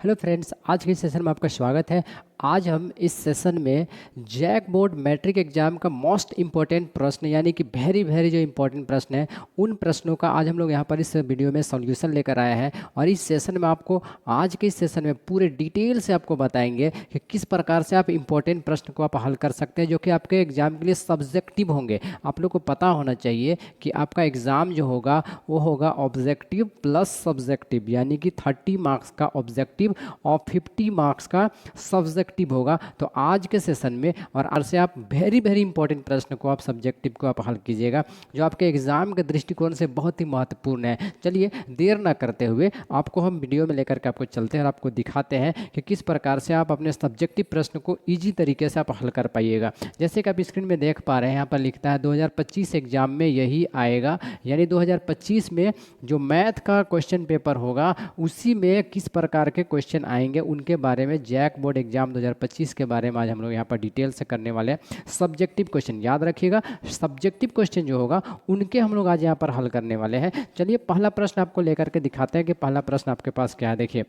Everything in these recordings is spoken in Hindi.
हेलो फ्रेंड्स, आज के सेशन में आपका स्वागत है। आज हम इस सेशन में जैक बोर्ड मैट्रिक एग्जाम का मोस्ट इम्पॉर्टेंट प्रश्न यानी कि वेरी जो इम्पोर्टेंट प्रश्न है उन प्रश्नों का आज हम लोग यहाँ पर इस वीडियो में सॉल्यूशन लेकर आए हैं। और इस सेशन में आपको आज के इस सेशन में पूरे डिटेल से आपको बताएंगे कि किस प्रकार से आप इम्पोर्टेंट प्रश्न को आप हल कर सकते हैं जो कि आपके एग्जाम के लिए सब्जेक्टिव होंगे। आप लोग को पता होना चाहिए कि आपका एग्ज़ाम जो होगा वो होगा ऑब्जेक्टिव प्लस सब्जेक्टिव, यानी कि 30 मार्क्स का ऑब्जेक्टिव और 50 मार्क्स का सब्जेक्टिव होगा। तो आज के सेशन में और आज से आप वेरी इंपॉर्टेंट प्रश्न को आप सब्जेक्टिव को आप हल कीजिएगा जो आपके एग्जाम के दृष्टिकोण से बहुत ही महत्वपूर्ण है। चलिए देर ना करते हुए आपको हम वीडियो में लेकर के आपको चलते हैं और आपको दिखाते हैं कि किस प्रकार से आप अपने सब्जेक्टिव प्रश्न को ईजी तरीके से आप हल कर पाइएगा। जैसे कि आप स्क्रीन में देख पा रहे हैं, यहाँ पर लिखता है 2025 एग्जाम में यही आएगा, यानी 2025 में जो मैथ का क्वेश्चन पेपर होगा उसी में किस प्रकार के क्वेश्चन आएंगे उनके बारे में जैक बोर्ड एग्जाम 2025 के बारे में आज हम लोग यहाँ पर डिटेल से करने वाले हैं। सब्जेक्टिव क्वेश्चन याद रखिएगा, सब्जेक्टिव क्वेश्चन जो होगा उनके हम लोग आज यहाँ पर हल करने वाले हैं। चलिए पहला प्रश्न आपको लेकर के दिखाते हैं कि पहला प्रश्न आपके पास क्या है। देखिए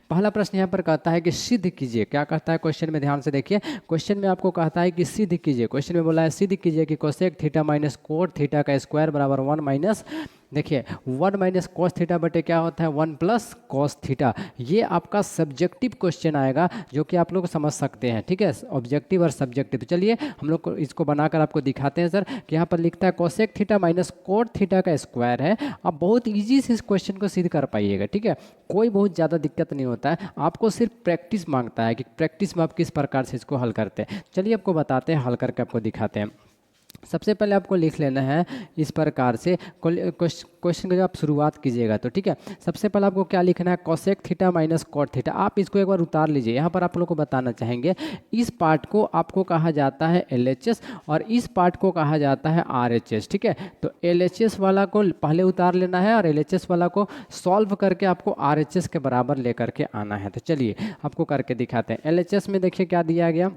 पहला प्रश्न यहाँ पर कहता है कि सिद्ध कीजिए। क्या कहता है क्वेश्चन में, ध्यान से देखिए। क्वेश्चन में आपको कहता है कि सिद्ध कीजिए। क्वेश्चन में बोला है सिद्ध कीजिए कि cosec theta minus cot theta का स्क्वायर बराबर 1 माइनस, देखिए 1 माइनस कॉस थीटा बटे क्या होता है 1 प्लस कॉस थीटा। ये आपका सब्जेक्टिव क्वेश्चन आएगा जो कि आप लोग समझ सकते हैं, ठीक है, ऑब्जेक्टिव और सब्जेक्टिव। चलिए हम लोग इसको बनाकर आपको दिखाते हैं सर कि यहाँ पर लिखता है cosec theta minus cot theta का स्क्वायर है। आप बहुत ईजी से इस क्वेश्चन को सिद्ध कर पाइएगा, ठीक है, कोई बहुत ज़्यादा दिक्कत नहीं होता है। आपको सिर्फ प्रैक्टिस मांगता है कि प्रैक्टिस में आप किस प्रकार से इसको हल करते हैं। चलिए आपको बताते हैं, हल करके आपको दिखाते हैं। सबसे पहले आपको लिख लेना है इस प्रकार से क्वेश्चन की जब आप शुरुआत कीजिएगा तो, ठीक है। सबसे पहले आपको क्या लिखना है, cosec theta minus cot theta. आप इसको एक बार उतार लीजिए। यहाँ पर आप लोग को बताना चाहेंगे इस पार्ट को आपको कहा जाता है LHS और इस पार्ट को कहा जाता है RHS, ठीक है। तो LHS वाला को पहले उतार लेना है और LHS वाला को सॉल्व करके आपको RHS के बराबर लेकर के आना है। तो चलिए आपको करके दिखाते हैं। LHS में देखिए क्या दिया गया,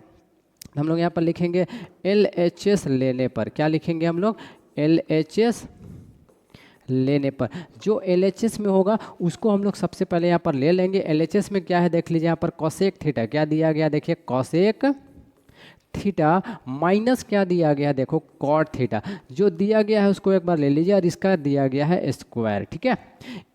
हम लोग यहाँ पर लिखेंगे LHS लेने पर। क्या लिखेंगे हम लोग, LHS लेने पर। जो LHS में होगा उसको हम लोग सबसे पहले यहाँ पर ले लेंगे। LHS में क्या है देख लीजिए, यहाँ पर कोसेक थीटा क्या दिया गया, देखिए कोसेक थीटा माइनस क्या दिया गया, देखो कॉट थीटा। जो दिया गया है उसको एक बार ले लीजिए और इसका दिया गया है स्क्वायर, ठीक है,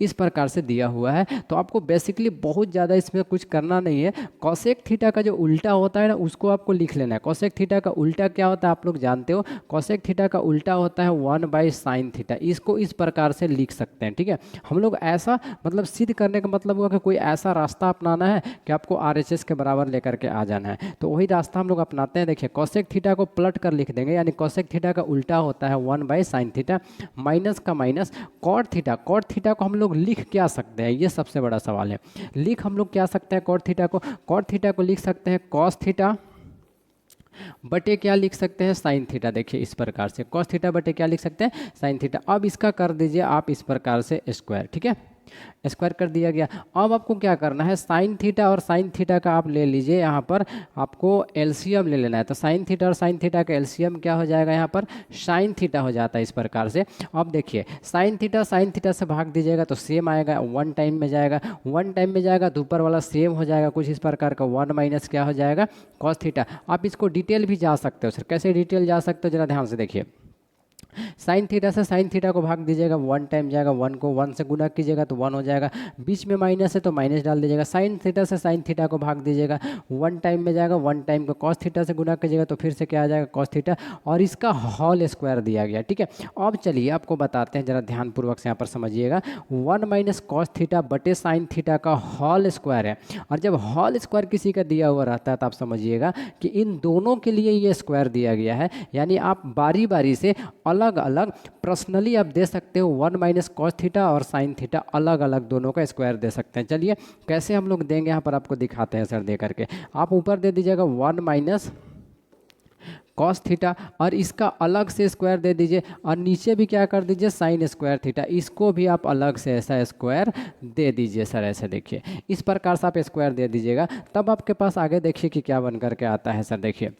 इस प्रकार से दिया हुआ है। तो आपको बेसिकली बहुत ज़्यादा इसमें कुछ करना नहीं है। कोसेक थीटा का जो उल्टा होता है ना उसको आपको लिख लेना है। कोसेक थीटा का उल्टा क्या होता है आप लोग जानते हो, कोसेक थीटा का उल्टा होता है 1/sin थीटा। इसको इस प्रकार से लिख सकते हैं, ठीक है। हम लोग ऐसा मतलब सिद्ध करने का मतलब हुआ कि कोई ऐसा रास्ता अपनाना है कि आपको RHS के बराबर लेकर के आ जाना है, तो वही रास्ता हम लोग अपनाते हैं। देखिए कोसेक थीटा को पलट कर लिख देंगे, यानी कोसेक थीटा का उल्टा होता है 1/sin थीटा, माइनस का minus cot theta. Cot theta को हम लोग लिख क्या सकते हैं, ये सबसे बड़ा सवाल है। लिख हम लोग क्या सकते हैं कॉट थीटा को, कॉट थीटा को लिख सकते हैं कॉस थीटा बटे क्या लिख सकते हैं साइन थीटा। देखिए इस प्रकार से कॉस थीटा बटे क्या लिख सकते हैं साइन थीटा। अब इसका कर दीजिए आप इस प्रकार से स्क्वायर, ठीक है, स्क्वायर कर दिया गया। अब आपको क्या करना है, साइन थीटा और साइन थीटा का आप ले लीजिए, यहाँ पर आपको एलसीएम ले लेना है। तो साइन थीटा और साइन थीटा का एलसीएम क्या हो जाएगा, यहाँ पर साइन थीटा हो जाता है इस प्रकार से। अब देखिए साइन थीटा से भाग दीजिएगा तो सेम आएगा, 1 टाइम में जाएगा, 1 टाइम में जाएगा तो ऊपर वाला सेम हो जाएगा कुछ इस प्रकार का, 1 माइनस क्या हो जाएगा कॉस थीटा। आप इसको डिटेल भी जा सकते हो सर, कैसे डिटेल जा सकते हो जरा ध्यान से देखिए। साइन थीटा से साइन थीटा को भाग दीजिएगा, 1 टाइम जाएगा, 1 को 1 से गुना कीजिएगा तो 1 हो जाएगा, बीच में माइनस है तो माइनस डाल दीजिएगा। साइन थीटा से साइन थीटा को भाग दीजिएगा, 1 टाइम में जाएगा, 1 टाइम को कॉस थीटा से गुना कीजिएगा तो फिर से क्या आ जाएगा कॉस थीटा, और इसका होल स्क्वायर दिया गया, ठीक है। अब चलिए आपको बताते हैं, जरा ध्यानपूर्वक से यहाँ पर समझिएगा। 1 माइनस कॉस थीटा बटे साइन थीटा का होल स्क्वायर है, और जब होल स्क्वायर किसी का दिया हुआ रहता है तो आप समझिएगा कि इन दोनों के लिए ये स्क्वायर दिया गया है, यानी आप बारी बारी से अलग अलग पर्सनली आप दे सकते हो 1 माइनस कॉस थीटा और साइन थीटा, अलग अलग दोनों का स्क्वायर दे सकते हैं। चलिए कैसे हम लोग देंगे यहाँ पर आपको दिखाते हैं सर दे करके। आप ऊपर दे दीजिएगा 1 माइनस कॉस थीटा और इसका अलग से स्क्वायर दे दीजिए, और नीचे भी क्या कर दीजिए साइन स्क्वायर थीटा, इसको भी आप अलग से ऐसा स्क्वायर दे दीजिए सर। ऐसे देखिए इस प्रकार से आप स्क्वायर दे दीजिएगा, तब आपके पास आगे देखिए कि क्या बन करके आता है सर। देखिए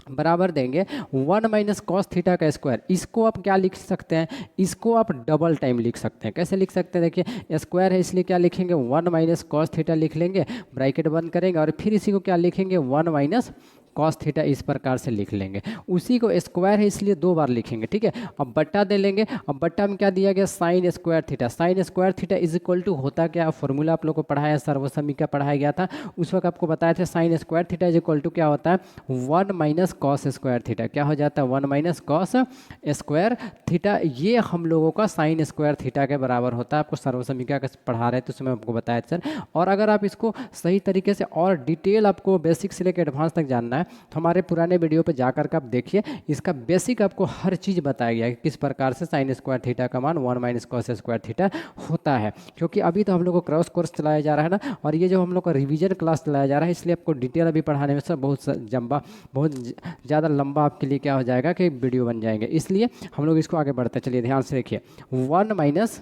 बराबर देंगे 1 माइनस कॉस थीटा का स्क्वायर। इसको आप क्या लिख सकते हैं, इसको आप डबल टाइम लिख सकते हैं। कैसे लिख सकते हैं, देखिए स्क्वायर है इसलिए क्या लिखेंगे 1 माइनस कॉस थीटा लिख लेंगे, ब्रैकेट बंद करेंगे और फिर इसी को क्या लिखेंगे 1 माइनस कॉस थीटा, इस प्रकार से लिख लेंगे। उसी को स्क्वायर है इसलिए 2 बार लिखेंगे, ठीक है। अब बट्टा दे लेंगे, अब बट्टा में क्या दिया गया sine square theta. Sine square theta is equal to होता क्या, फॉर्मूला आप लोग को पढ़ाया सर्वसमीका पढ़ाया गया था, उस वक्त आपको बताया था sine square theta is equal to क्या होता है 1 माइनस कॉस स्क्वायर थीटा। क्या हो जाता है 1 माइनस कॉस स्क्वायर थीटा। ये हम लोगों का साइन स्क्वायर थीटा के बराबर होता है। आपको सर्वसमीका का पढ़ा रहे थे तो उसमें आपको बताया सर। और अगर आप इसको सही तरीके से और डिटेल आपको बेसिक से लेकर एडवांस तक जानना है तो हमारे पुराने वीडियो पे जाकर के आप देखिए, इसका बेसिक आपको हर चीज़ बताया गया है किस प्रकार से साइन स्क्वायर थीटा का मान 1 माइनस कॉस स्क्वायर थीटा होता है। क्योंकि अभी तो हम लोग को क्रॉस कोर्स चलाया जा रहा है ना, और ये जो हम लोग का रिवीजन क्लास चलाया जा रहा है, इसलिए आपको डिटेल अभी पढ़ाने में सब बहुत ज़्यादा लंबा आपके लिए क्या हो जाएगा कि वीडियो बन जाएंगे, इसलिए हम लोग इसको आगे बढ़ते चलिए ध्यान से देखिए 1 माइनस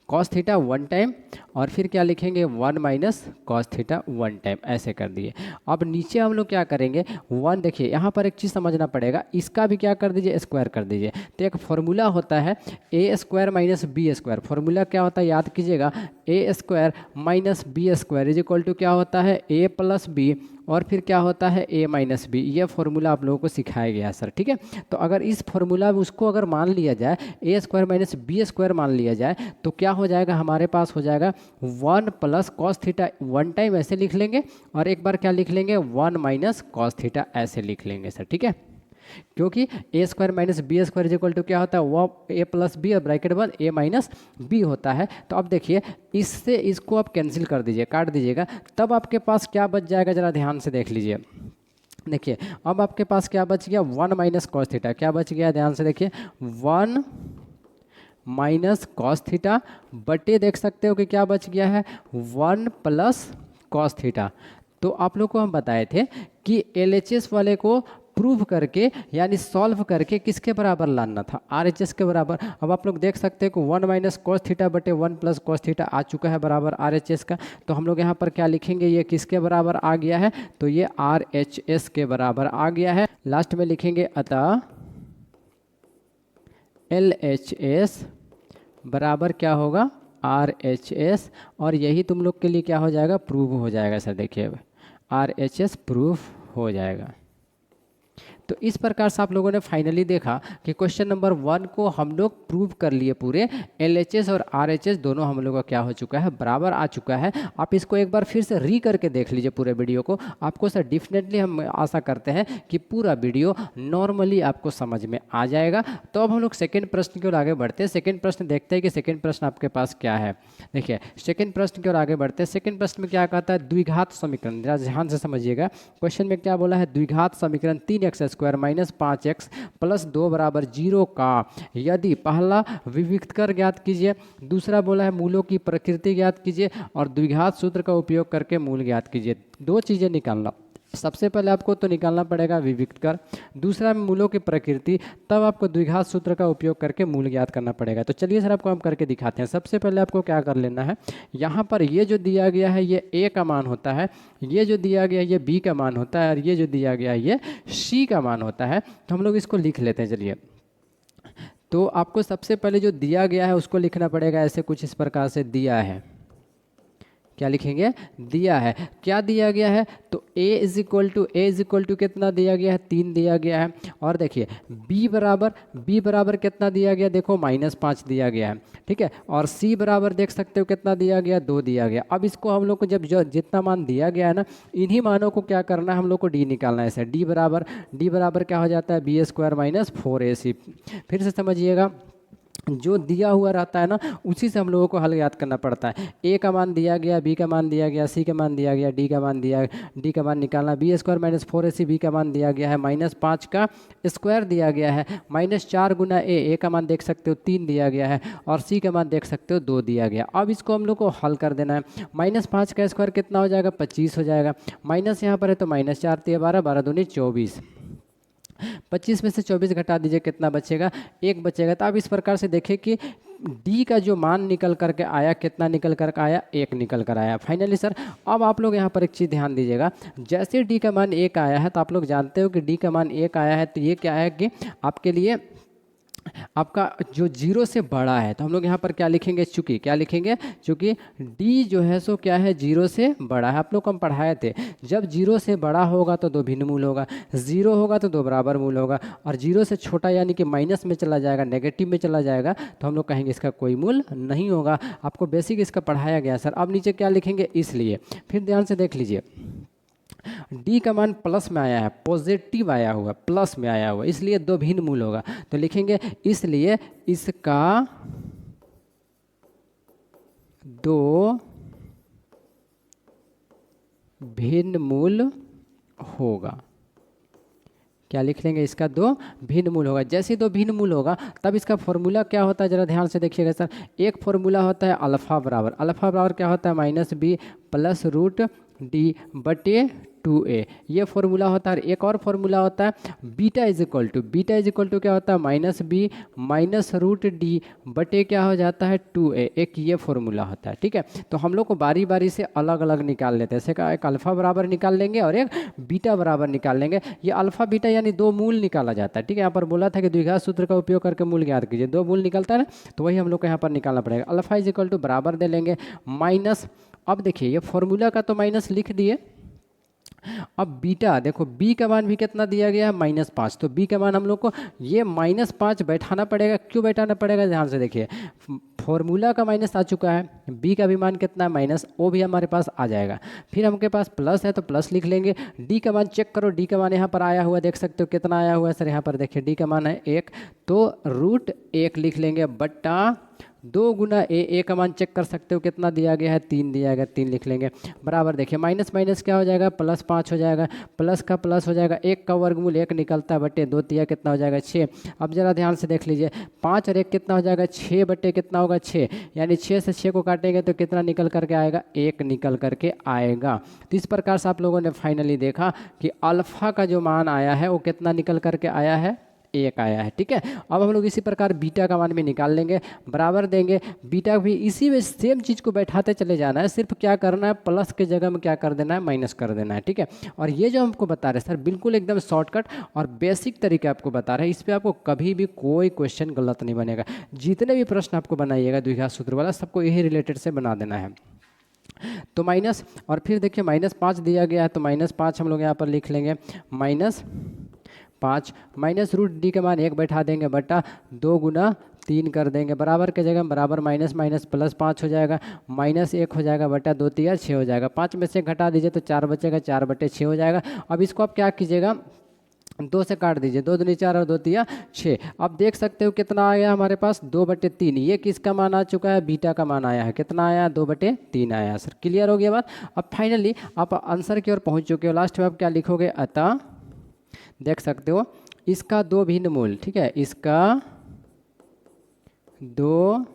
कॉस थीटा 1 टाइम और फिर क्या लिखेंगे 1 माइनस कॉस थीटा 1 टाइम, ऐसे कर दिए। अब नीचे हम लोग क्या करेंगे 1, देखिए यहाँ पर एक चीज़ समझना पड़ेगा, इसका भी क्या कर दीजिए स्क्वायर कर दीजिए। तो एक फॉर्मूला होता है A square minus B square. Formula क्या होता है याद कीजिएगा, A square minus B square is equal to क्या होता है ए प्लस बी और फिर क्या होता है ए माइनस बी। ये फॉर्मूला आप लोगों को सिखाया गया है सर, ठीक है। तो अगर इस फॉर्मूला में उसको अगर मान लिया जाए ए स्क्वायर माइनस बी स्क्वायर मान लिया जाए तो क्या हो जाएगा, हमारे पास हो जाएगा 1 प्लस कॉस थीटा 1 टाइम ऐसे लिख लेंगे और एक बार क्या लिख लेंगे 1 माइनस कॉस थीटा ऐसे लिख लेंगे सर, ठीक है। क्योंकि A square minus B square is equal to क्या होता है वो ए प्लस बी और ब्रैकेट बंद ए माइनस बी होता है। तो अब देखिए इससे इसको आप कैंसिल कर दीजिए, काट दीजिएगा, तब आपके पास क्या बच जाएगा, जरा ध्यान से देख लीजिए। देखिए अब आपके पास क्या बच गया 1 माइनस कॉस थीटा, क्या बच गया ध्यान से देखिए 1 माइनस कॉस थीटा बटे देख सकते हो कि क्या बच गया है 1 प्लस कॉस थीटा। तो आप लोग को हम बताए थे कि LHS वाले को प्रूव करके यानी सॉल्व करके किसके बराबर लाना था RHS के बराबर। अब आप लोग देख सकते हैं कि 1 माइनस कॉस थीटा बटे 1 प्लस कॉस थीटा आ चुका है बराबर RHS का। तो हम लोग यहाँ पर क्या लिखेंगे, ये किसके बराबर आ गया है, तो ये RHS के बराबर आ गया है। लास्ट में लिखेंगे अतः LHS बराबर क्या होगा RHS, और यही तुम लोग के लिए क्या हो जाएगा प्रूव हो जाएगा सर। देखिए RHS प्रूफ हो जाएगा। तो इस प्रकार से आप लोगों ने फाइनली देखा कि क्वेश्चन नंबर 1 को हम लोग प्रूव कर लिए पूरे, LHS और RHS दोनों हम लोग का क्या हो चुका है बराबर आ चुका है। आप इसको एक बार फिर से करके देख लीजिए पूरे वीडियो को, आपको सर डेफिनेटली हम आशा करते हैं कि पूरा वीडियो नॉर्मली आपको समझ में आ जाएगा। तो अब हम लोग सेकेंड प्रश्न की ओर आगे बढ़ते हैं। सेकेंड प्रश्न देखते हैं कि सेकेंड प्रश्न आपके पास क्या है। देखिए सेकेंड प्रश्न की ओर आगे बढ़ते हैं। सेकेंड प्रश्न में क्या कहता है द्विघात समीकरण, ध्यान से समझिएगा। क्वेश्चन में क्या बोला है द्विघात समीकरण 3x square minus 5x plus 2 बराबर 0 का यदि पहला विविक्तकर ज्ञात कीजिए, दूसरा बोला है मूलों की प्रकृति ज्ञात कीजिए और द्विघात सूत्र का उपयोग करके मूल ज्ञात कीजिए। दो चीज़ें निकालना, सबसे पहले आपको तो निकालना पड़ेगा विविक्तकर, दूसरा मूलों की प्रकृति, तब आपको द्विघात सूत्र का उपयोग करके मूल ज्ञात करना पड़ेगा। तो चलिए सर आपको हम करके दिखाते हैं। सबसे पहले आपको क्या कर लेना है, यहाँ पर ये जो दिया गया है ये A का मान होता है, ये जो दिया गया है ये B का मान होता है और ये जो दिया गया है ये C का मान होता है। तो हम लोग इसको लिख लेते हैं। चलिए तो आपको सबसे पहले जो दिया गया है उसको लिखना पड़ेगा, ऐसे कुछ इस प्रकार से दिया है। क्या लिखेंगे, दिया है, क्या दिया गया है, तो a इज इक्वल टू कितना दिया गया है 3 दिया गया है। और देखिए b बराबर कितना दिया गया, देखो -5 दिया गया है, ठीक है। और c बराबर देख सकते हो कितना दिया गया 2 दिया गया। अब इसको हम लोग को जब जितना मान दिया गया है ना, इन्हीं मानों को क्या करना है हम लोग को d निकालना है। ऐसे d बराबर क्या हो जाता है b स्क्वायर माइनस 4ac। फिर से समझिएगा, जो दिया हुआ रहता है ना उसी से हम लोगों को हल याद करना पड़ता है। ए का मान दिया गया, बी का मान दिया गया, सी का मान दिया गया, डी का मान निकालना, B square minus 4ac, B का मान दिया गया है -5 का स्क्वायर दिया गया है, -4 गुना ए का मान देख सकते हो 3 दिया गया है और सी का मान देख सकते हो 2 दिया गया। अब इसको हम लोग को हल कर देना है। -5 का स्क्वायर कितना हो जाएगा 25 हो जाएगा, माइनस यहाँ पर है तो -4 3 12 12 दूनी 24, 25 में से 24 घटा दीजिए कितना बचेगा 1 बचेगा। तो आप इस प्रकार से देखें कि डी का जो मान निकल करके आया, कितना निकल करके आया, 1 निकल कर आया फाइनली सर। अब आप लोग यहाँ पर एक चीज़ ध्यान दीजिएगा, जैसे डी का मान 1 आया है तो आप लोग जानते हो कि डी का मान 1 आया है तो ये क्या है कि आपके लिए आपका जो 0 से बड़ा है, तो हम लोग यहाँ पर क्या लिखेंगे, चूंकि क्या लिखेंगे, चूंकि d जो है सो क्या है, 0 से बड़ा है। आप लोग को हम पढ़ाए थे, जब 0 से बड़ा होगा तो 2 भिन्न मूल होगा, 0 होगा तो 2 बराबर मूल होगा, और 0 से छोटा यानी कि माइनस में चला जाएगा, नेगेटिव में चला जाएगा, तो हम लोग कहेंगे इसका कोई मूल नहीं होगा। आपको बेसिक इसका पढ़ाया गया सर। अब नीचे क्या लिखेंगे, इसलिए फिर ध्यान से देख लीजिए, डी का मान प्लस में आया है, पॉजिटिव आया हुआ, प्लस में आया हुआ, इसलिए 2 भिन्न मूल होगा। तो लिखेंगे इसलिए इसका 2 भिन्न मूल होगा। क्या लिख लेंगे, इसका 2 भिन्न मूल होगा। जैसे 2 भिन्न मूल होगा तब इसका फॉर्मूला क्या होता है, जरा ध्यान से देखिएगा सर। एक फॉर्मूला होता है अल्फा बराबर, अल्फा बराबर क्या होता है, -b प्लस रूट डी बटे 2a, ये फॉर्मूला होता है। एक और फॉर्मूला होता है बीटा इज इक्वल टू क्या होता है, -b माइनस रूट डी बटे क्या हो जाता है 2a, एक ये फॉर्मूला होता है। ठीक है, तो हम लोग को बारी बारी से अलग अलग निकाल लेते हैं। जैसे का एक अल्फा बराबर निकाल लेंगे और एक बीटा बराबर निकाल लेंगे। ये अल्फा बीटा यानी 2 मूल निकाला जाता है। ठीक है, यहाँ पर बोला था कि द्विघात सूत्र का उपयोग करके मूल ज्ञात कीजिए, 2 मूल निकलता है ना, तो वही हम लोग को यहाँ पर निकालना पड़ेगा। अल्फा इज इक्वल टू बराबर दे लेंगे माइनस, अब देखिए ये फॉर्मूला का तो माइनस लिख दिए, अब बीटा देखो, बी का मान भी कितना दिया गया है, -5, तो बी का मान हम लोग को ये -5 बैठाना पड़ेगा। क्यों बैठाना पड़ेगा, ध्यान से देखिए, फॉर्मूला का माइनस आ चुका है, बी का भी मान कितना है माइनस, ओ भी हमारे पास आ जाएगा। फिर हमके पास प्लस है तो प्लस लिख लेंगे। डी का मान चेक करो, डी का मान यहाँ पर आया हुआ देख सकते हो, कितना आया हुआ है सर, यहाँ पर देखिए डी का मान है 1, तो √1 लिख लेंगे बट्टा 2 गुना ए का मान चेक कर सकते हो कितना दिया गया है, 3 दिया गया, 3 लिख लेंगे बराबर। देखिए माइनस माइनस क्या हो जाएगा, +5 हो जाएगा, प्लस का प्लस हो जाएगा, 1 का वर्गमूल 1 निकलता है, बटे 2 तिया कितना हो जाएगा 6। अब जरा ध्यान से देख लीजिए, 5 और 1 कितना हो जाएगा, 6 बटे कितना होगा 6, यानी 6 से 6 को काटेंगे तो कितना निकल करके आएगा, 1 निकल करके आएगा। तो इस प्रकार से आप लोगों ने फाइनली देखा कि अल्फा का जो मान आया है वो कितना निकल करके आया है, 1 आया है। ठीक है, अब हम लोग इसी प्रकार बीटा का मान भी निकाल लेंगे, बराबर देंगे, बीटा भी इसी में सेम चीज़ को बैठाते चले जाना है, सिर्फ क्या करना है, प्लस के जगह में क्या कर देना है, माइनस कर देना है। ठीक है, और ये जो हमको बता रहे हैं सर बिल्कुल एकदम शॉर्टकट और बेसिक तरीका आपको बता रहे हैं, इस पर आपको कभी भी कोई क्वेश्चन गलत नहीं बनेगा। जितने भी प्रश्न आपको बनाइएगा द्विघात सूत्र वाला, सबको यही रिलेटेड से बना देना है। तो माइनस, और फिर देखिए -5 दिया गया है, तो -5 हम लोग यहाँ पर लिख लेंगे, -5 माइनस रूट डी का मान 1 बैठा देंगे बटा 2 गुना 3 कर देंगे, बराबर के जगह बराबर माइनस माइनस प्लस 5 हो जाएगा, -1 हो जाएगा बटा 2 तिया 6 हो जाएगा, 5 में से घटा दीजिए तो 4 बचेगा, 4 बटे 6 हो जाएगा। अब इसको आप क्या कीजिएगा, 2 से काट दीजिए, 2 दूनी 4 और 2 तिया 6। अब देख सकते हो कितना आ गया हमारे पास, 2/3। ये किसका मान आ चुका है, बीटा का मान आया है, कितना आया, 2/3 आया। सर क्लियर हो गया बात। अब फाइनली आप आंसर की ओर पहुंच चुके हो, लास्ट में आप क्या लिखोगे, अतः देख सकते हो इसका 2 भिन्न मूल, ठीक है, इसका 2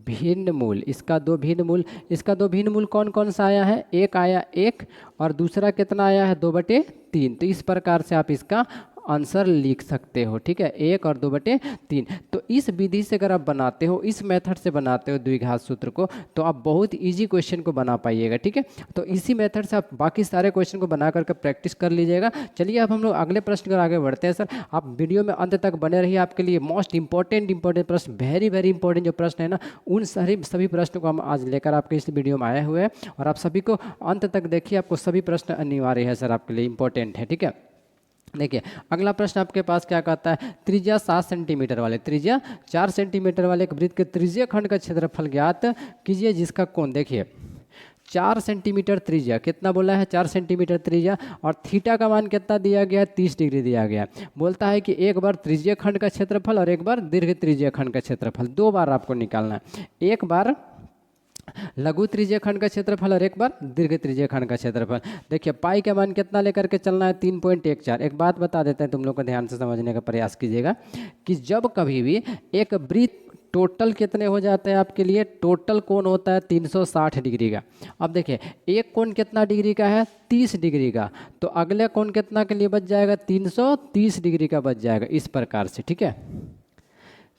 भिन्न मूल, इसका 2 भिन्न मूल, इसका 2 भिन्न मूल कौन कौन सा आया है, 1 आया 1 और दूसरा कितना आया है, 2/3। तो इस प्रकार से आप इसका आंसर लिख सकते हो। ठीक है, 1 और 2/3। तो इस विधि से अगर आप बनाते हो, इस मेथड से बनाते हो द्विघात सूत्र को, तो आप बहुत इजी क्वेश्चन को बना पाइएगा। ठीक है, तो इसी मेथड से आप बाकी सारे क्वेश्चन को बना करके प्रैक्टिस कर लीजिएगा। चलिए अब हम लोग अगले प्रश्न पर आगे बढ़ते हैं। सर आप वीडियो में अंत तक बने रहिए, आपके लिए मोस्ट इंपॉर्टेंट प्रश्न, वेरी वेरी इंपॉर्टेंट जो प्रश्न है ना, उन सभी प्रश्नों को हम आज लेकर आपके इस वीडियो में आए हुए हैं, और आप सभी को अंत तक देखिए, आपको सभी प्रश्न अनिवार्य है सर, आपके लिए इंपॉर्टेंट है। ठीक है, देखिए अगला प्रश्न आपके पास क्या कहता है, त्रिज्या 7 सेंटीमीटर वाले, त्रिज्या 4 सेंटीमीटर वाले एक वृत्त के त्रिज्य खंड का क्षेत्रफल ज्ञात कीजिए जिसका कोण, देखिए 4 सेंटीमीटर त्रिज्या, कितना बोला है, 4 सेंटीमीटर त्रिज्या, और थीटा का मान कितना दिया गया है, 30 डिग्री दिया गया है। बोलता है कि एक बार त्रिज्य खंड का क्षेत्रफल और एक बार दीर्घ त्रिज्य खंड का क्षेत्रफल, 2 बार आपको निकालना है, एक बार लघु त्रिज्य खंड का क्षेत्रफल और एक बार दीर्घ त्रिज्य खंड का क्षेत्रफल। देखिए पाई का मान कितना लेकर के चलना है, 3.14। एक बात बता देते हैं, तुम लोग को ध्यान से समझने का प्रयास कीजिएगा कि जब कभी भी एक वृत्त टोटल कितने हो जाते हैं आपके लिए, टोटल कोण होता है 360 डिग्री का। अब देखिए एक कोण कितना डिग्री का है, 30 डिग्री का, तो अगले कोण कितना के लिए बच जाएगा, 330 डिग्री का बच जाएगा, इस प्रकार से। ठीक है,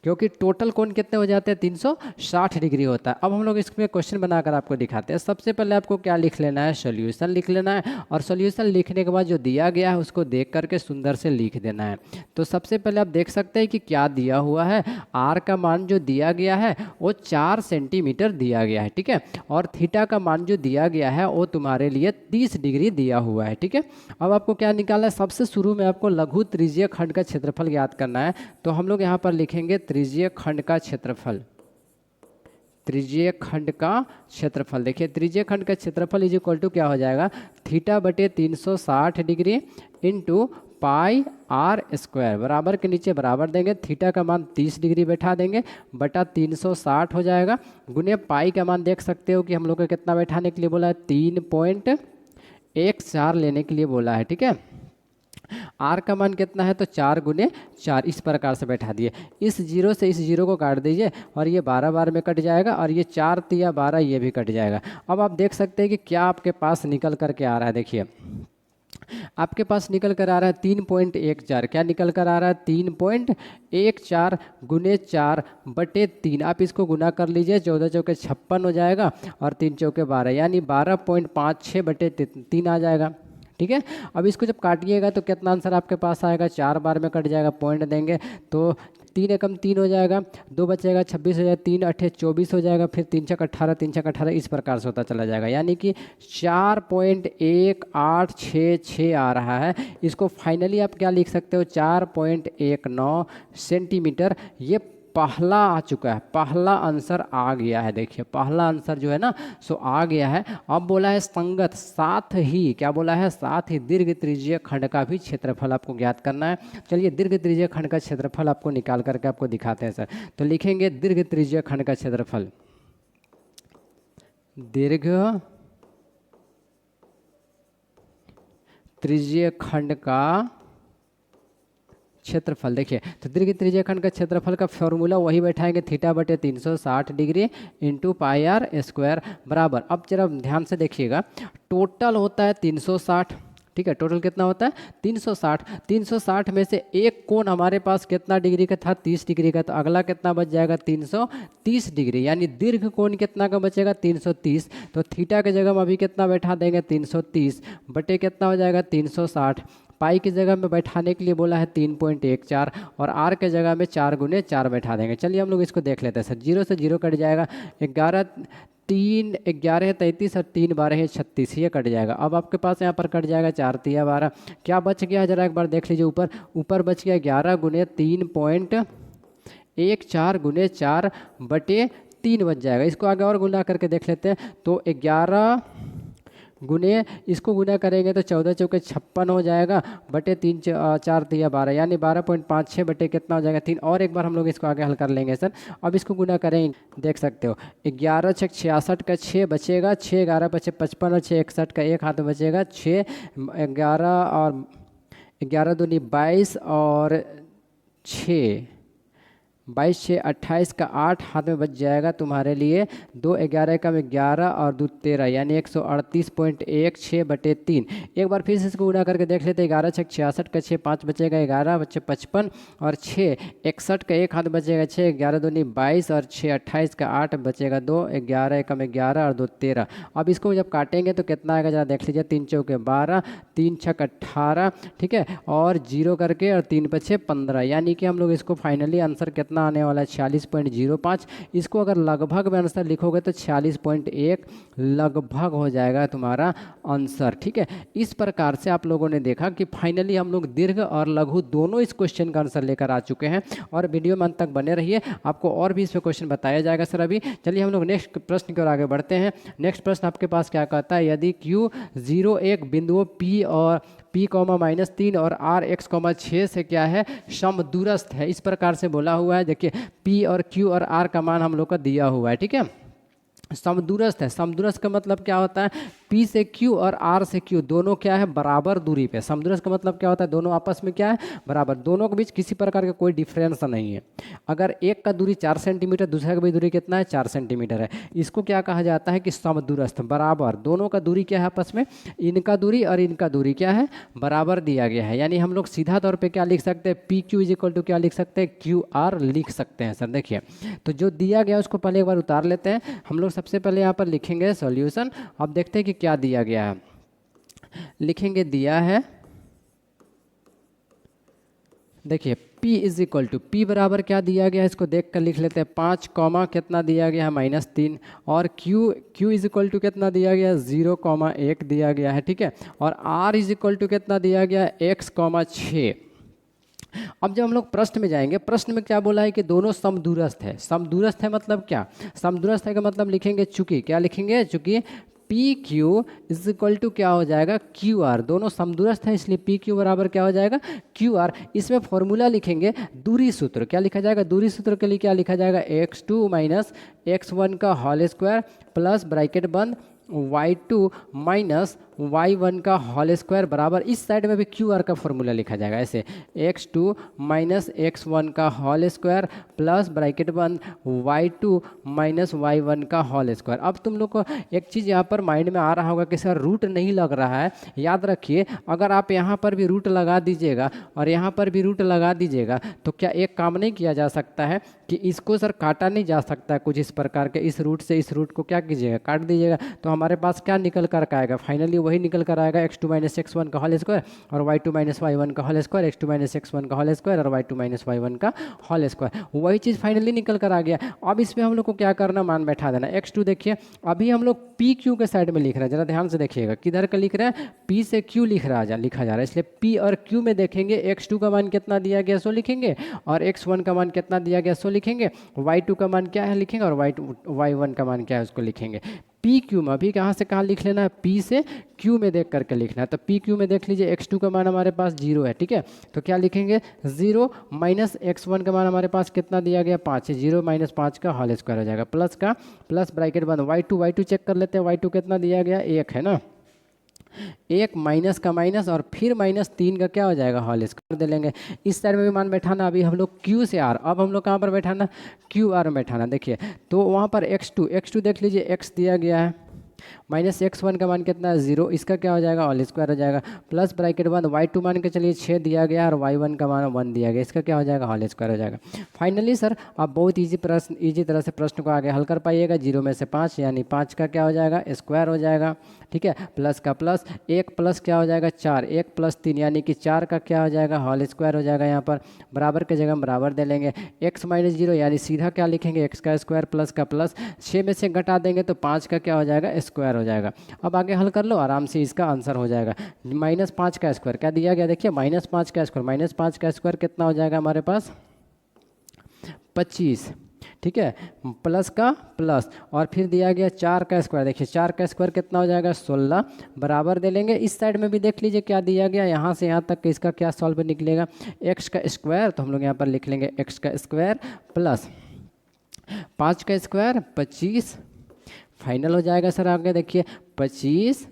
क्योंकि टोटल कोण कितने हो जाते हैं, 360 डिग्री होता है। अब हम लोग इसमें क्वेश्चन बनाकर आपको दिखाते हैं। सबसे पहले आपको क्या लिख लेना है, सोल्यूशन लिख लेना है, और सोल्यूशन लिखने के बाद जो दिया गया है उसको देख करके सुंदर से लिख देना है। तो सबसे पहले आप देख सकते हैं कि क्या दिया हुआ है, आर का मान जो दिया गया है वो 4 सेंटीमीटर दिया गया है, ठीक है, और थीटा का मान जो दिया गया है वो तुम्हारे लिए 30 डिग्री दिया हुआ है, ठीक है। अब आपको क्या निकालना है, सबसे शुरू में आपको लघु त्रिज्यीय खंड का क्षेत्रफल ज्ञात करना है। तो हम लोग यहाँ पर लिखेंगे त्रिज्यीय खंड का क्षेत्रफल, त्रिज्यीय खंड का क्षेत्रफल। देखिए त्रिज्यीय खंड का क्षेत्रफल इज इक्वल टू क्या हो जाएगा, थीटा बटे 360 degree into pi r square, बराबर के नीचे बराबर देंगे, थीटा का मान 30 डिग्री बैठा देंगे, बटा 360 हो जाएगा, गुने पाई का मान देख सकते हो कि हम लोग को कितना बैठाने के लिए बोला है, 3.14 लेने के लिए बोला है, ठीक है। आर का मान कितना है, तो 4 गुने 4 इस प्रकार से बैठा दिए। इस जीरो से इस जीरो को काट दीजिए और ये 12 बार में कट जाएगा, और ये 4 तिया 12 ये भी कट जाएगा। अब आप देख सकते हैं कि क्या आपके पास निकल करके आ रहा है। देखिए आपके पास निकल कर आ रहा है 3.14, क्या निकल कर आ रहा है, 3.14 गुने 4 बटे 3। आप इसको गुना कर लीजिए, 14 चौके 56 हो जाएगा, और 3 चौके 12 यानी 12.56 बटे 3 आ जाएगा, ठीक है। अब इसको जब काटिएगा तो कितना आंसर आपके पास आएगा, 4 बार में कट जाएगा, पॉइंट देंगे तो 3 एकम 3 हो जाएगा, 2 बचेगा 26 हो जाएगा, 3 अट्ठे 24 हो जाएगा, फिर 3 छक 18, 3 छक 18 इस प्रकार से होता चला जाएगा, यानी कि 4.1866 आ रहा है। इसको फाइनली आप क्या लिख सकते हो, 4.19 सेंटीमीटर। ये पहला आ चुका है, पहला आंसर आ गया है। देखिए पहला आंसर जो है ना सो आ गया है। अब बोला है संगत, साथ ही क्या बोला है, साथ ही दीर्घ त्रिज्यीय खंड का भी क्षेत्रफल आपको ज्ञात करना है। चलिए दीर्घ त्रिज्यीय खंड का क्षेत्रफल आपको निकाल करके आपको दिखाते हैं सर। तो लिखेंगे दीर्घ त्रिज्यीय खंड का क्षेत्रफल, दीर्घ त्रिज्यीय खंड का क्षेत्रफल। देखिए तो दीर्घ त्रिज्यीय खंड का क्षेत्रफल का फॉर्मूला वही बैठाएंगे, थीटा बटे 360 degree into pi r square बराबर। अब जरा ध्यान से देखिएगा, टोटल होता है 360, ठीक है, टोटल कितना होता है 360। 360 में से एक कोण हमारे पास कितना डिग्री का था, 30 डिग्री का, तो अगला कितना बच जाएगा 330 डिग्री, यानी दीर्घ कोण कितना का बचेगा 330। तो थीटा के जगह में अभी कितना बैठा देंगे 330 बटे कितना हो जाएगा 360। पाई की जगह में बैठाने के लिए बोला है 3.14, और आर के जगह में 4 गुने 4 बैठा देंगे। चलिए हम लोग इसको देख लेते हैं सर। 0 से 0 कट जाएगा, 11 3 11 है 33 और 3 12 है 36, ये कट जाएगा। अब आपके पास यहाँ पर कट जाएगा 4 तिया 12, क्या बच गया जरा एक बार देख लीजिए, ऊपर बच गया 11 गुने 3.14 गुने 4 बटे 3 बच जाएगा। इसको आगे और गुना करके देख लेते हैं, तो 11 गुने इसको गुना करेंगे तो 14 चौके 56 हो जाएगा, बटे 3 4 तिया 12 यानी 12.56 बटे कितना हो जाएगा 3। और एक बार हम लोग इसको आगे हल कर लेंगे सर। अब इसको गुना करेंगे, देख सकते हो 11 छक 66 का 6 बचेगा, 6 11 बचे 55 और 6 61 का 1 हाथ में बचेगा, 6 11 और 11 दूनी 22 और 6 22 6 28 का 8 हाथ में बच जाएगा तुम्हारे लिए, 2 11 का 11 और 2 13 यानी 138.16 बटे 3। एक बार फिर से इसको गुणा करके देख लेते हैं, 11 छक 66 का 6 5 बचेगा, 11 बचे 55 और 6 61 का 1 हाथ बचेगा, 6 11 दूनी 22 और 6 28 का 8 बचेगा, 2 11 एकम 11 और 2 13। अब इसको जब काटेंगे तो कितना आएगा जरा देख लीजिए, 3 चौके 12 3 छक 18, ठीक है, और 0 करके और 3 बचे 15, यानी कि हम लोग इसको फाइनली आंसर कितना आने वाला है 46.05। इसको अगर लगभग में आंसर लिखोगे तो 46.1 लगभग हो जाएगा तुम्हारा आंसर, ठीक है। इस प्रकार से आप लोगों ने देखा कि फाइनली हम लोग दीर्घ और लघु दोनों इस क्वेश्चन का आंसर लेकर आ चुके हैं, और वीडियो में अंत तक बने रहिए, आपको और भी इस पर क्वेश्चन बताया जाएगा सर। अभी चलिए हम लोग नेक्स्ट प्रश्न की ओर आगे बढ़ते हैं। नेक्स्ट प्रश्न आपके पास क्या कहता है, यदि Q 0 एक बिंदुओं P और P, -3 और R x, 6 से क्या है समदूरस्थ है, इस प्रकार से बोला हुआ है। देखिए P और Q और R का मान हम लोग का दिया हुआ है, ठीक है, समदूरस्थ है। समदूरस्थ का मतलब क्या होता है, P से Q और R से Q दोनों क्या है, बराबर दूरी पे। समदूरस्थ का मतलब क्या होता है, दोनों आपस में क्या है, बराबर, दोनों के बीच किसी प्रकार का कोई डिफरेंस नहीं है। अगर एक का दूरी 4 सेंटीमीटर, दूसरे का भी दूरी कितना है, 4 सेंटीमीटर है, इसको क्या कहा जाता है कि समदूरस्थ, बराबर। दोनों का दूरी क्या है आपस में, इनका दूरी और इनका दूरी क्या है, बराबर दिया गया है। यानी हम लोग सीधा तौर पे क्या लिख सकते हैं, P Q is equal to क्या लिख सकते हैं, क्यू आर लिख सकते हैं सर। देखिए तो जो दिया गया उसको पहले एक बार उतार लेते हैं हम लोग। सबसे पहले यहाँ पर लिखेंगे सॉल्यूशन। अब देखते हैं कि क्या दिया गया है। लिखेंगे दिया है, देखिए P is equal to, P बराबर क्या दिया गया है, इसको देख कर लिख लेते हैं, 5 कॉमा कितना दिया गया है, -3। और Q इज इक्वल टू कितना दिया गया है, 0,1 दिया गया है, ठीक है। और R इज इक्वल टू कितना दिया गया है, x,6। अब जब हम लोग प्रश्न में जाएंगे, प्रश्न में क्या बोला है कि दोनों समदूरस्थ है। समदूरस्थ है मतलब क्या, समदूरस्थ है का मतलब लिखेंगे चूंकि, क्या लिखेंगे, चूंकि P Q is equal to क्या हो जाएगा, क्यू आर। दोनों समदूरस्थ हैं इसलिए पी क्यू बराबर क्या हो जाएगा, क्यू आर। इसमें फॉर्मूला लिखेंगे दूरी सूत्र, क्या लिखा जाएगा, दूरी सूत्र के लिए क्या लिखा जाएगा, x2 माइनस x1 का होल स्क्वायर प्लस ब्रैकेट बंद y2 माइनस y1 का होल स्क्वायर बराबर, इस साइड में भी क्यू आर का फॉर्मूला लिखा जाएगा ऐसे, x2 माइनस x1 का होल स्क्वायर प्लस ब्रैकेट बंद y2 माइनस y1 का होल स्क्वायर। अब तुम लोग को एक चीज़ यहाँ पर माइंड में आ रहा होगा कि सर रूट नहीं लग रहा है। याद रखिए, अगर आप यहाँ पर भी रूट लगा दीजिएगा और यहाँ पर भी रूट लगा दीजिएगा तो क्या एक काम नहीं किया जा सकता है कि इसको सर काटा नहीं जा सकता है कुछ इस प्रकार के, इस रूट से इस रूट को क्या कीजिएगा, काट दीजिएगा, तो हमारे पास क्या निकल कर आएगा, फाइनली वही निकल कर आएगा, x2 माइनस x1 का होल स्क्वायर और y2 माइनस y1 का whole square, x2 minus x1 का होल स्क्वायर और y2 माइनस y1 का होल स्क्वायर, वही चीज़ फाइनली निकल कर आ गया। अब इसमें हम लोग को क्या करना, मान बैठा देना। x2 देखिए अभी हम लोग पी क्यू के साइड में लिख रहे हैं, जरा ध्यान से देखिएगा, किधर का लिख रहे हैं, पी से क्यू लिखा जा रहा है, इसलिए पी और क्यू में देखेंगे x2 का मान कितना दिया गया सो लिखेंगे और x1 का मान कितना दिया गया सो लिखेंगे, y2 का मान क्या है लिखेंगे और y1 का मान क्या है उसको लिखेंगे। पी क्यू में अभी कहाँ से कहाँ लिख लेना है, पी से क्यू में देख करके लिखना है। तो पी क्यू में देख लीजिए x2 का मान हमारे पास 0 है, ठीक है, तो क्या लिखेंगे 0 माइनस x1 का मान हमारे पास कितना दिया गया 5 है, 0 माइनस 5 का होल स्क्वायर हो जाएगा, प्लस का प्लस ब्रैकेट बंद y2 चेक कर लेते हैं, y2 कितना दिया गया 1 है ना, 1 माइनस का माइनस और फिर -3 का क्या हो जाएगा होल स्क्वायर दे लेंगे। इस साइड में भी मान बैठाना, अभी हम लोग Q से R, अब हम लोग कहाँ पर बैठाना, QR में बैठाना। देखिए तो वहाँ पर x2 देख लीजिए, x दिया गया है, माइनस x1 का मान कितना है 0, इसका क्या हो जाएगा होल स्क्वायर हो जाएगा, प्लस ब्रैकेट बंद y2 मान के चलिए 6 दिया गया और y1 का मान 1 दिया गया, इसका क्या हो जाएगा होल स्क्वायर हो जाएगा। फाइनली सर आप बहुत इजी तरह से प्रश्न को आगे हल कर पाइएगा। 0 में से 5 यानी 5 का क्या हो जाएगा स्क्वायर हो जाएगा, ठीक है, प्लस का प्लस, 1 प्लस क्या हो जाएगा 4, 1 प्लस 3 यानी कि 4 का क्या हो जाएगा होल स्क्वायर हो जाएगा। यहाँ पर बराबर के जगह हम बराबर दे लेंगे, x माइनस 0 यानी सीधा क्या लिखेंगे x का स्क्वायर प्लस का प्लस, 6 में से घटा देंगे तो 5 का क्या हो जाएगा स्क्वायर हो जाएगा। अब आगे हल कर लो आराम से, इसका आंसर हो जाएगा -5 का स्क्वायर, क्या दिया गया देखिए -5 का स्क्वायर, -5 का स्क्वायर कितना हो जाएगा हमारे पास 25, ठीक है, प्लस का प्लस और फिर दिया गया 4 का स्क्वायर, देखिए 4 का स्क्वायर कितना हो जाएगा 16, बराबर दे लेंगे। इस साइड में भी देख लीजिए क्या दिया गया, यहाँ से यहाँ तक इसका क्या सॉल्व निकलेगा, x का स्क्वायर, तो हम लोग यहाँ पर लिख लेंगे x का स्क्वायर प्लस 5 का स्क्वायर 25, फाइनल हो जाएगा सर। आगे देखिए 25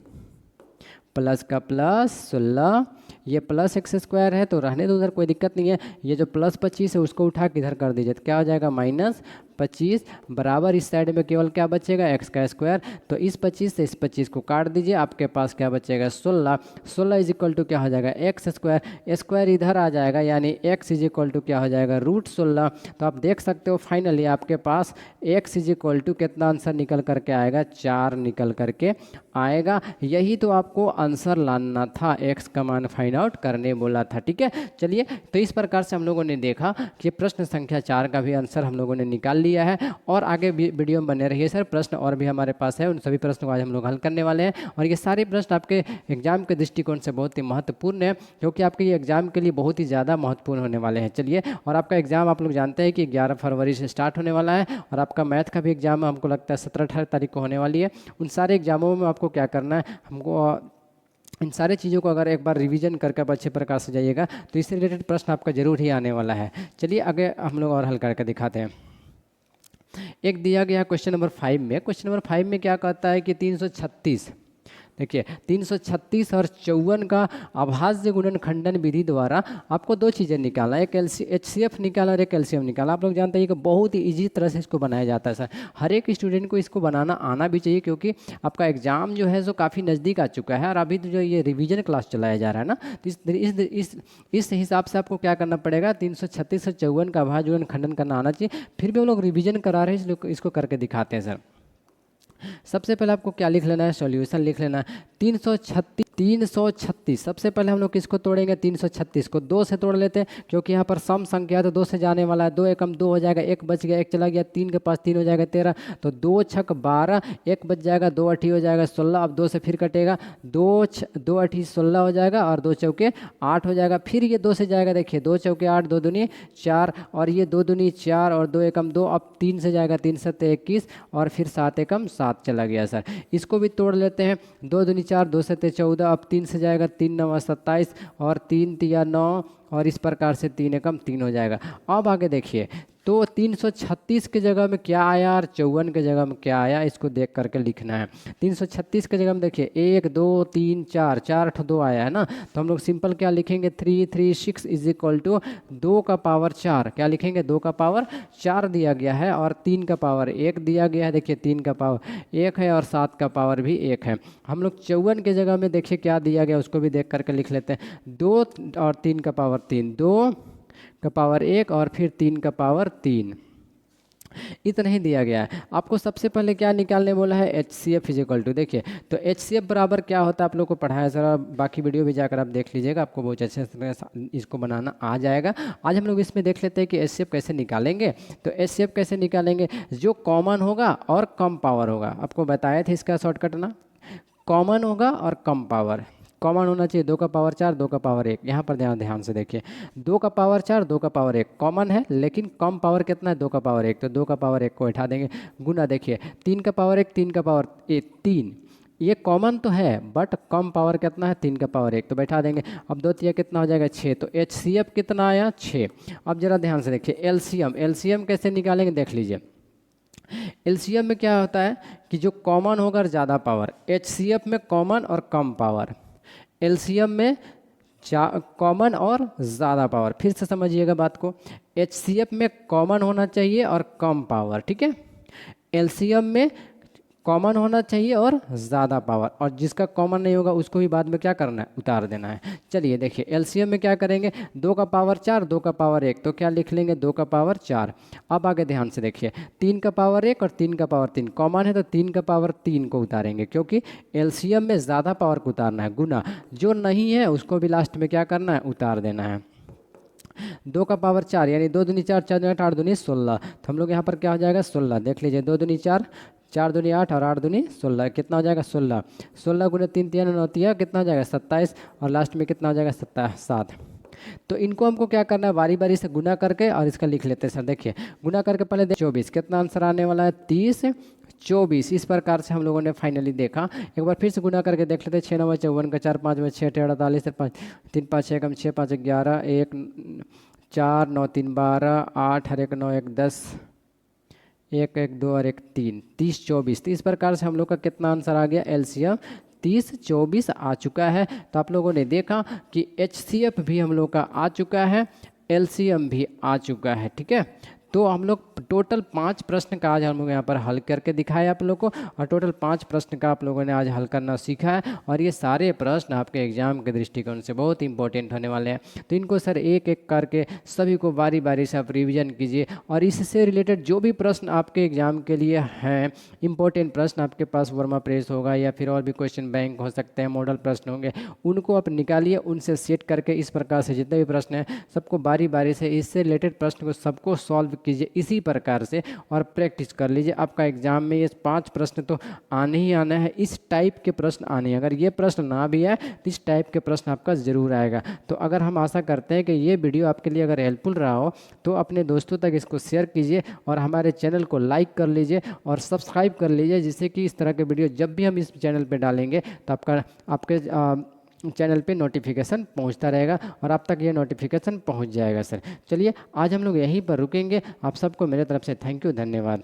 प्लस का प्लस 16, ये प्लस x स्क्वायर है तो रहने दो उधर, कोई दिक्कत नहीं है, ये जो प्लस 25 है उसको उठा के इधर कर दीजिए तो क्या हो जाएगा -25, बराबर इस साइड में केवल क्या बचेगा x का स्क्वायर, तो इस 25 से इस 25 को काट दीजिए, आपके पास क्या बचेगा 16, 16 इज इक्वल टू क्या हो जाएगा x स्क्वायर, स्क्वायर इधर आ जाएगा यानी x इज इक्वल टू क्या हो जाएगा √16। तो आप देख सकते हो फाइनली आपके पास x इज इक्वल टू कितना आंसर निकल करके आएगा, 4 निकल करके आएगा। यही तो आपको आंसर लाना था, x का मान फाइंड आउट करने बोला था, ठीक है। चलिए तो इस प्रकार से हम लोगों ने देखा कि प्रश्न संख्या 4 का भी आंसर हम लोगों ने निकाल लिया है और आगे भी वीडियो में बने रहिए सर, प्रश्न और भी हमारे पास है, उन सभी प्रश्नों को आज हम लोग हल करने वाले हैं और ये सारे प्रश्न आपके एग्जाम के दृष्टिकोण से बहुत ही महत्वपूर्ण है, क्योंकि आपके ये एग्जाम के लिए बहुत ही ज़्यादा महत्वपूर्ण होने वाले हैं। चलिए, और आपका एग्जाम आप लोग जानते हैं कि 11 फरवरी से स्टार्ट होने वाला है और आपका मैथ का भी एग्जाम हमको लगता है 17-18 तारीख को होने वाली है। उन सारे एग्जामों में आपको क्या करना है, हमको इन सारे चीज़ों को अगर एक बार रिवीजन करके आप अच्छे प्रकार से जाइएगा तो इससे रिलेटेड प्रश्न आपका जरूर ही आने वाला है। चलिए आगे हम लोग और हल करके दिखाते हैं। एक दिया गया क्वेश्चन नंबर 5 में, क्वेश्चन नंबर 5 में क्या कहता है कि 336, देखिए 336 और 54 का अभाज्य गुणनखंडन विधि द्वारा आपको दो चीज़ें निकालना, एक HCF निकालना और एक एलसीएम निकालना। आप लोग जानते हैं कि बहुत ही ईजी तरह से इसको बनाया जाता है सर। हर एक स्टूडेंट को इसको बनाना आना भी चाहिए, क्योंकि आपका एग्जाम जो है सो काफ़ी नज़दीक आ चुका है और अभी तो जो ये रिवीजन क्लास चलाया जा रहा है ना, तो इस हिसाब से आपको क्या करना पड़ेगा, 336 और 54 का अभाज्य गुणनखंडन करना आना चाहिए। फिर भी हम लोग रिवीजन करा रहे हैं इसलिए इसको करके दिखाते हैं सर। सबसे पहले आपको क्या लिख लेना है, सॉल्यूशन लिख लेना है। 336 सबसे पहले हम लोग किसको तोड़ेंगे, 336 को 2 से तोड़ लेते हैं, क्योंकि यहाँ पर सम संख्या तो 2 से जाने वाला है। 2 एकम 2 हो जाएगा, 1 बच गया, 1 चला गया, 3 के पास 3 हो जाएगा 13, तो 2 छक 12, 1 बच जाएगा, 2 अठी हो जाएगा 16। अब 2 से फिर कटेगा, 2 अठी 16 हो जाएगा और 2 चौके 8 हो जाएगा। फिर ये 2 से जाएगा, देखिए 2 चौके 8, 2 दूनी 4 और ये 2 दूनी 4 और 2 एकम 2। अब 3 से जाएगा, 3 सत्ते 21 और फिर 7 एकम 7 चला गया सर। इसको भी तोड़ लेते हैं, 2 दूनी 4, 2 सत्ते 14। अब 3 से जाएगा, 3 9 27 और 3 तिया 9 और इस प्रकार से 3 एकम 3 हो जाएगा। अब आगे देखिए, तो 336 के जगह में क्या आया और 54 के जगह में क्या आया, इसको देख करके लिखना है। 336 के जगह में देखिए 1 2 3 4 4 2 आया है ना, तो हम लोग सिंपल क्या लिखेंगे, 336 इज इक्वल टू 2 का पावर 4। क्या लिखेंगे, 2 का पावर 4 दिया गया है और 3 का पावर 1 दिया गया है। देखिए 3 का पावर 1 है और 7 का पावर भी 1 है। हम लोग 54 के जगह में देखिए क्या दिया गया, उसको भी देख करके लिख लेते हैं। 2 और 3 का पावर 3, 2 का पावर 1 और फिर 3 का पावर 3, इतना ही दिया गया है। आपको सबसे पहले क्या निकालने बोला है, HCF फिजिकल टू। देखिए तो HCF बराबर क्या होता है आप लोग को पढ़ाया सर, बाकी वीडियो भी जाकर आप देख लीजिएगा, आपको बहुत अच्छे से इसको बनाना आ जाएगा। आज हम लोग इसमें देख लेते हैं कि HCF कैसे निकालेंगे। तो HCF कैसे निकालेंगे, जो कॉमन होगा और कम पावर होगा। आपको बताया था इसका शॉर्टकट ना, कॉमन होगा और कम पावर। कॉमन होना चाहिए 2 का पावर 4, 2 का पावर 1। यहाँ पर ध्यान से देखिए, 2 का पावर 4, 2 का पावर 1 कॉमन है, लेकिन कम पावर कितना है, 2 का पावर 1। तो 2 का पावर 1 को उठा देंगे, गुना देखिए 3 का पावर 1, 3 का पावर 3, ये कॉमन तो है बट कम पावर कितना है, 3 का पावर 1, तो बैठा देंगे। अब 2 तिया कितना हो जाएगा, 6। तो HCF कितना आया, 6। अब जरा ध्यान से देखिए एलसीएम कैसे निकालेंगे, देख लीजिए। एलसीएम में क्या होता है कि जो कॉमन होगा और ज़्यादा पावर, HCF में कॉमन और कम पावर, एलसीएम में कॉमन और ज़्यादा पावर। फिर से समझिएगा बात को, HCF में कॉमन होना चाहिए और कम पावर, ठीक है। एलसीएम में कॉमन होना चाहिए और ज़्यादा पावर, और जिसका कॉमन नहीं होगा उसको भी बाद में क्या करना है, उतार देना है। चलिए देखिए एलसीएम में क्या करेंगे, 2 का पावर 4, 2 का पावर 1, तो क्या लिख लेंगे, 2 का पावर 4। अब आगे ध्यान से देखिए, 3 का पावर 1 और 3 का पावर 3 कॉमन है, तो 3 का पावर 3 को उतारेंगे, क्योंकि एलसीएम में ज़्यादा पावर को उतारना है, गुना जो नहीं है उसको भी लास्ट में क्या करना है, उतार देना है। 2 का पावर 4 यानी 2 दूनी 4, 4 दूनी 8, 8 दूनी 16। तो हम लोग यहाँ पर क्या हो जाएगा, 16। देख लीजिए 2 दूनी 4, 4 दूनी 8 और 8 दूनी 16, कितना हो जाएगा, 16। 16 गुने 3 तिया 9 तिया कितना हो जाएगा, 27 और लास्ट में कितना हो जाएगा, 7। तो इनको हमको क्या करना है, बारी बारी से गुना करके और इसका लिख लेते हैं सर। देखिए गुना करके पहले 24, कितना आंसर आने वाला है, 30 24। इस प्रकार से हम लोगों ने फाइनली देखा। एक बार फिर से गुना करके देख लेते हैं, 6 9 54 का 4 5 में 6 48 5 3 5 6 कम 6 5 11 1 4 9 3 12 8 और 1 9 1 10 1 1 2 और 1 3 30 24। तो इस प्रकार से हम लोग का कितना आंसर आ गया, एलसीएम 30 24 आ चुका है। तो आप लोगों ने देखा कि HCF भी हम लोग का आ चुका है, एलसीएम भी आ चुका है, ठीक है। तो हम लोग टोटल 5 प्रश्न का आज हम लोग यहाँ पर हल करके दिखाए आप लोगों को, और टोटल 5 प्रश्न का आप लोगों ने आज हल करना सीखा है। और ये सारे प्रश्न आपके एग्जाम के दृष्टिकोण से बहुत इंपॉर्टेंट होने वाले हैं। तो इनको सर एक एक करके सभी को बारी बारी से आप रिविजन कीजिए, और इससे रिलेटेड जो भी प्रश्न आपके एग्जाम के लिए हैं, इंपॉर्टेंट प्रश्न आपके पास वर्मा प्रेस होगा या फिर और भी क्वेश्चन बैंक हो सकते हैं, मॉडल प्रश्न होंगे, उनको आप निकालिए, उनसे सेट करके इस प्रकार से जितने भी प्रश्न हैं सबको बारी बारी से इससे रिलेटेड प्रश्न को सबको सॉल्व कीजिए इसी प्रकार से, और प्रैक्टिस कर लीजिए। आपका एग्जाम में ये 5 प्रश्न तो आने ही आना है, इस टाइप के प्रश्न आने हैं। अगर ये प्रश्न ना भी आए तो इस टाइप के प्रश्न आपका ज़रूर आएगा। तो अगर हम आशा करते हैं कि ये वीडियो आपके लिए अगर हेल्पफुल रहा हो तो अपने दोस्तों तक इसको शेयर कीजिए, और हमारे चैनल को लाइक कर लीजिए और सब्सक्राइब कर लीजिए, जिससे कि इस तरह के वीडियो जब भी हम इस चैनल पर डालेंगे तो आपके चैनल पे नोटिफिकेशन पहुंचता रहेगा और आप तक ये नोटिफिकेशन पहुंच जाएगा सर। चलिए आज हम लोग यहीं पर रुकेंगे। आप सबको मेरे तरफ से थैंक यू, धन्यवाद।